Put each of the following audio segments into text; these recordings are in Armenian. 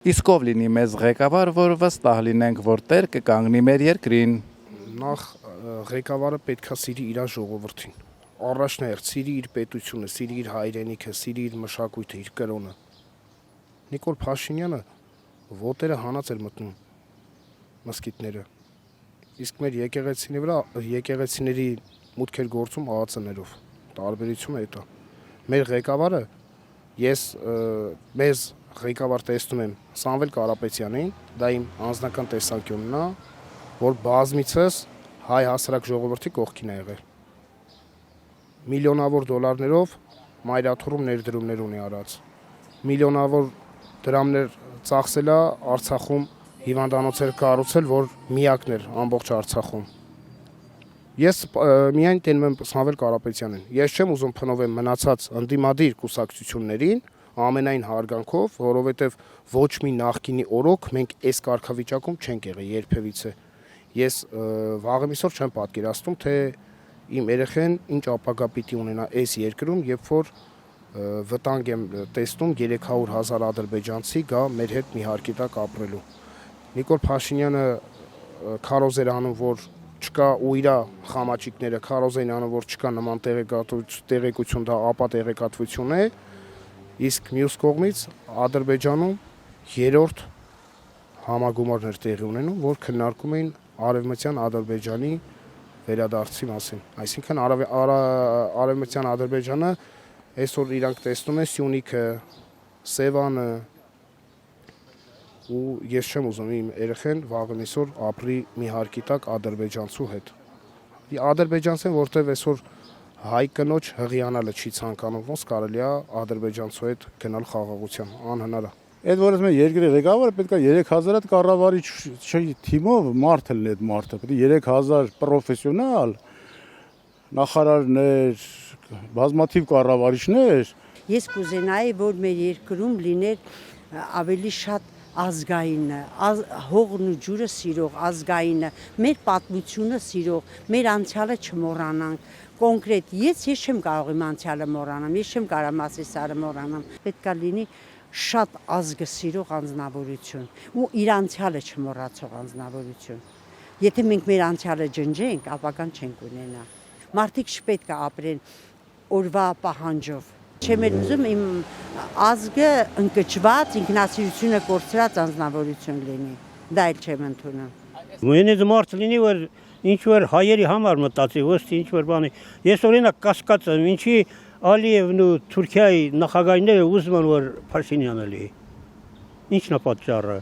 Իսկ ով լինի մեզ ղեկավար, որ վստահ լինենք, որ տեր կկանգնի մեր երկրին։ Նախ ղեկավարը պետքա սիրի իր ժողովրդին։ Առաջնահերթ սիրի իր պետությունը, սիրի իր հայրենիքը, սիրի իր մշակույթը, իր կրոնը։ Նիկոլ Փաշինյանը ոտերը հանած էր մտնում մսկիթները։ Իսկ մեր եկեղեցիների մուտք էր գործում ԱԱՑ-ներով։ Տարբերությունը դա։ Մեր ղեկավարը մեզ ղեկավար տեսնում եմ Սամվել Կարապետյանին, դա իմ անձնական տեսանկյունն է, որ բազմիցս հայ հասարակ ժողովրդի կողքին է եղել։ Միլիոնավոր դոլարներով մայրաթոռում ներդրումներ ունի արած։ Միլիոնավոր դրամներ ծախսել է Արցախում հիվանդանոցեր կառուցել, որ միակն էր ամբողջ Արցախում։ Ես միայն տենում եմ Սամվել Կարապետյանին։ Ես չեմ ուզում փնովեմ մնացած ընդդիմադիր կուսակցություններին ամենայն հարգանքով, որովհետև ոչ մի նախկինի օրոք մենք այս կարգավիճակում չենք եղել երբևիցե։ Ես վաղը միսօր չեմ պատկերացնում, թե իմ երեխեն ինչ ապագա պիտի ունենա այս երկրում, երբ որ վտանգ եմ տեսնում 300,000 ադրբեջանցի գա մեր հետ մի հարկի տակ ապրելու։ Նիկոլ Փաշինյանը քարոզ էր անում, որ չկա ու իր խամաչիկները քարոզ են անում, որ չկա նման տեղեկություն, դա ապա տեղեկատվություն է, իսկ մյուս կողմից Ադրբեջանում երրորդ համագումարներ տեղի ունենում, որ քննարկում էին Արևմտյան Ադրբեջանի վերադարձի մասին։ Այսինքն Արևմտյան Ադրբեջանը այսօր իրանք տեսնում են Սյունիքը, Սևանը, ու ես չեմ ուզում իմ երեխեն վաղը միսօր ապրի մի հարկի տակ ադրբեջանցու հետ։ Ադրբեջանցին, որտեվ այսօր հայ կնոջ հղիանալը չի ցանկանում, ոնց կարելի է ադրբեջանցու հետ գնալ խաղաղության, անհնար է։ Այդ որ ասում են երկրի ղեկավարը պետք է 3000 հատ կառավարիչ թիմով մարդ լինի այդ մարդը, պետք է 3000 պրոֆեսիոնալ նախարարներ, բազմաթիվ կառավարիչներ։ Ես կուզենայի, որ մեր երկրում լիներ ավելի շատ ազգայինը, հողն ու ջուրը սիրող ազգայինը, մեր պատմությունը սիրող, մեր անցյալը չմոռանանք։ Կոնկրետ ես չեմ կարող իմ անցյալը մոռանամ, ես չեմ կարող Մասիսարը մոռանամ։ Պետք է լինի շատ ազգը սիրող անձնավորություն ու իր անցյալը չմոռացող անձնավորություն։ Եթե մենք մեր անցյալը ջնջենք, ապագան չենք ունենա։ Մարդիկ չպետք է ապրեն օրվա պահանջով։ Չեմ ուզում իմ ազգը ընկճված, ինքնասիրությունը կորցրած անձնավորություն լինի։ Դա էլ չեմ ընդունում։ Մենեջ մարդ լինի, որ ինչ որ հայերի համար մտածի, ոչ թե ինչ որ բանի։ Ես օրինակ կասկած եմ, ինչի Ալիևն ու Թուրքիայի նախագահները ուզում են, որ Փաշինյանը լինի։ Ինչն է պատճառը։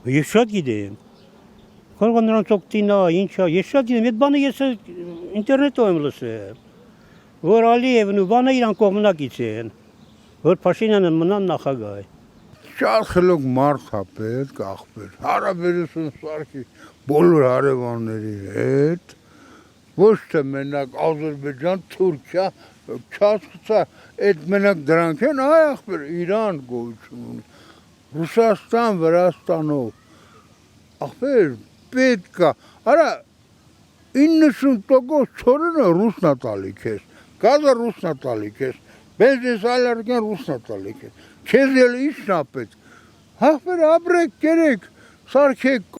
Ես շատ գիտեմ։ Կարող է նրանց օգտին է, ինչ է, ես շատ գիտեմ, այդ բանը ես ինտերնետով եմ լսել, որ Ալիևն ու բանը իրան կողմնակից են, որ Փաշինյանը մնան նախագահ։ Շատ խելոք մարդ է պետք ախպեր, հարաբերություն սարքի բոլոր հարևանների հետ, ոչ թե մենակ Ադրբեջան, Թուրքիա, չասկացա, այդ մենակ դրանք են, այ ախպեր, Իրան գոյություն ունի, Ռուսաստան, Վրաստանով, ախպեր, պետք է, արա 90% չորենը ռուսնա տալի քեզ, գազը ռուսնա տալի քեզ, բենզին սալարկեն ռուսնա տալի քեզ, քեզ էլ ինչն է պետք, ախպեր, ապրեք, կերեք, սարքեք,